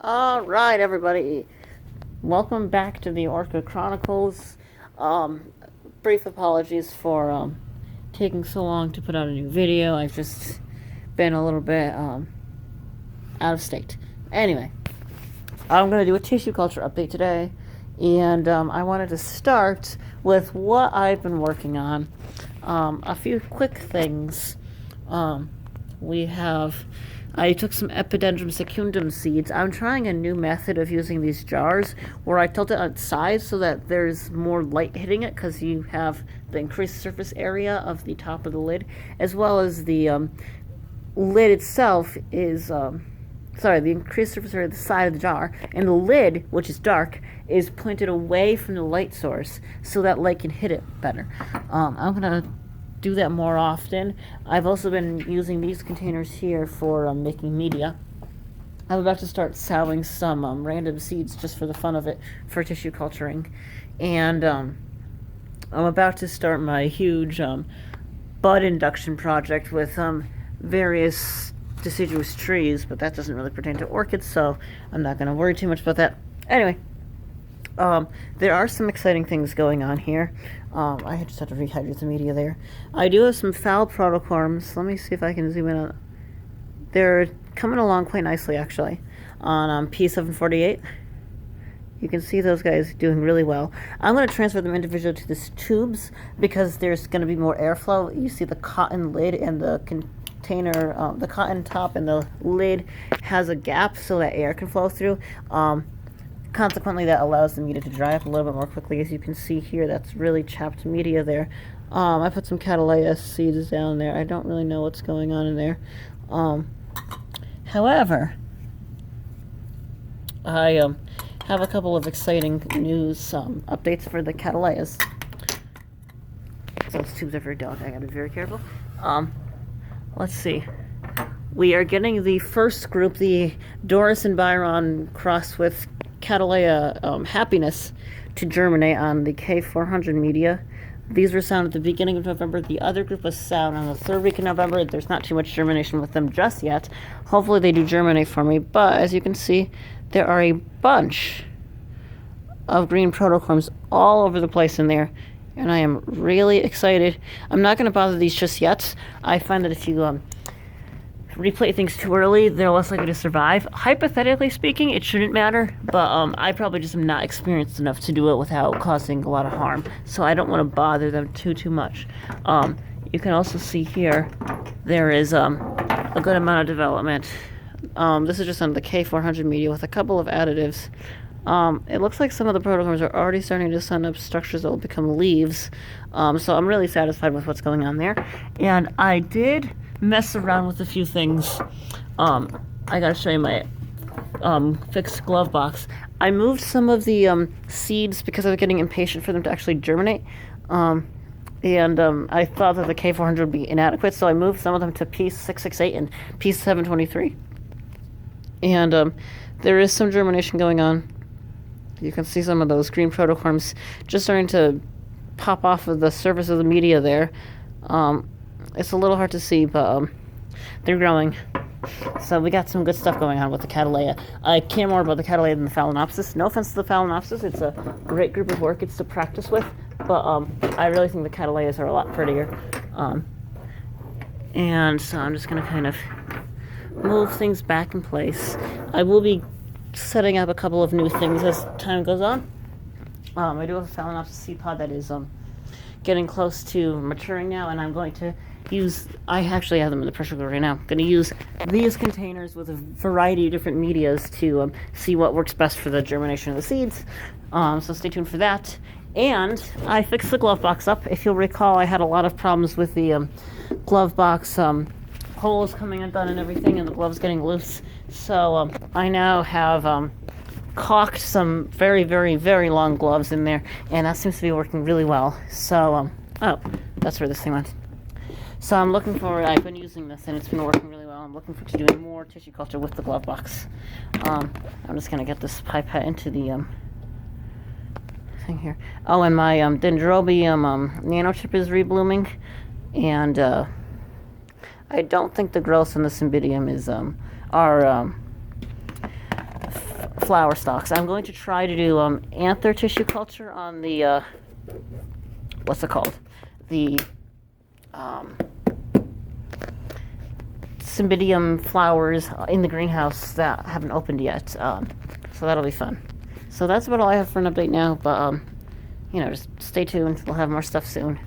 All right, everybody. Welcome back to the Orchid Chronicles. Brief apologies for taking so long to put out a new video. I've just been a little bit out of state. Anyway, I'm going to do a tissue culture update today, and I wanted to start with what I've been working on. A few quick things. I took some Epidendrum secundum seeds. I'm trying a new method of using these jars where I tilt it on its side so that there's more light hitting it, because you have the increased surface area of the top of the lid, as well as the lid itself is, the increased surface area of the side of the jar, and the lid, which is dark, is pointed away from the light source so that light can hit it better. I'm going to do that more often. I've also been using these containers here for making media. I'm about to start sowing some random seeds just for the fun of it for tissue culturing, and I'm about to start my huge bud induction project with various deciduous trees, but that doesn't really pertain to orchids, so I'm not going to worry too much about that. Anyway, there are some exciting things going on here. I just had to rehydrate the media there. I do have some foul protocorms. Let me see if I can zoom in on. They're coming along quite nicely, actually, on P748. You can see those guys doing really well. I'm going to transfer them individually to these tubes because there's going to be more airflow. You see the cotton lid and the container, the cotton top and the lid has a gap so that air can flow through. Consequently, that allows the media to dry up a little bit more quickly. As you can see here, that's really chapped media there. I put some Cattleyas seeds down there. I don't really know what's going on in there. However, I have a couple of exciting news updates for the Cattleyas. Those tubes are very delicate. I gotta be very careful. Let's see. We are getting the first group, the Doris and Byron crossed with cattleya happiness, to germinate on the K400 media. These were sown at the beginning of November. The other group was sown on the third week of November. There's not too much germination with them just yet. Hopefully they do germinate for me, but as you can see, there are a bunch of green protocorms all over the place in there, and I am really excited. I'm not going to bother these just yet. I find that if you replate things too early, they're less likely to survive. Hypothetically speaking, it shouldn't matter, but I probably just am not experienced enough to do it without causing a lot of harm, so I don't want to bother them too much. You can also see here there is a good amount of development. This is just on the K400 media with a couple of additives. It looks like some of the protocorms are already starting to send up structures that will become leaves, so I'm really satisfied with what's going on there. And I did mess around with a few things. I gotta show you my fixed glove box. I moved some of the seeds because I was getting impatient for them to actually germinate, and I thought that the K400 would be inadequate, so I moved some of them to P668 and P723, and there is some germination going on. You can see some of those green protocorms just starting to pop off of the surface of the media there. It's a little hard to see, but they're growing. So we got some good stuff going on with the cattleya. I care more about the cattleya than the phalaenopsis. No offense to the phalaenopsis, it's a great group of orchids to practice with, but I really think the cattleyas are a lot prettier. And so I'm just going to kind of move things back in place. I will be setting up a couple of new things as time goes on. I do have a phalaenopsis seed pod that is getting close to maturing now, and I'm going to I actually have them in the pressure cooker right now. I'm going to use these containers with a variety of different medias to see what works best for the germination of the seeds. So stay tuned for that. And I fixed the glove box up. If you'll recall, I had a lot of problems with the glove box holes coming undone and everything, and the gloves getting loose. So I now have caulked some very, very, very long gloves in there, and that seems to be working really well. So, oh, that's where this thing went. So I'm looking forward, I've been using this and it's been working really well. I'm looking forward to doing more tissue culture with the glove box. I'm just going to get this pipette into the thing here. Oh, and my dendrobium nanochip is reblooming, and I don't think the growth in the cymbidium is are flower stalks. I'm going to try to do anther tissue culture on the what's it called? The cymbidium flowers in the greenhouse that haven't opened yet. So that'll be fun. So that's about all I have for an update now. But just stay tuned. We'll have more stuff soon.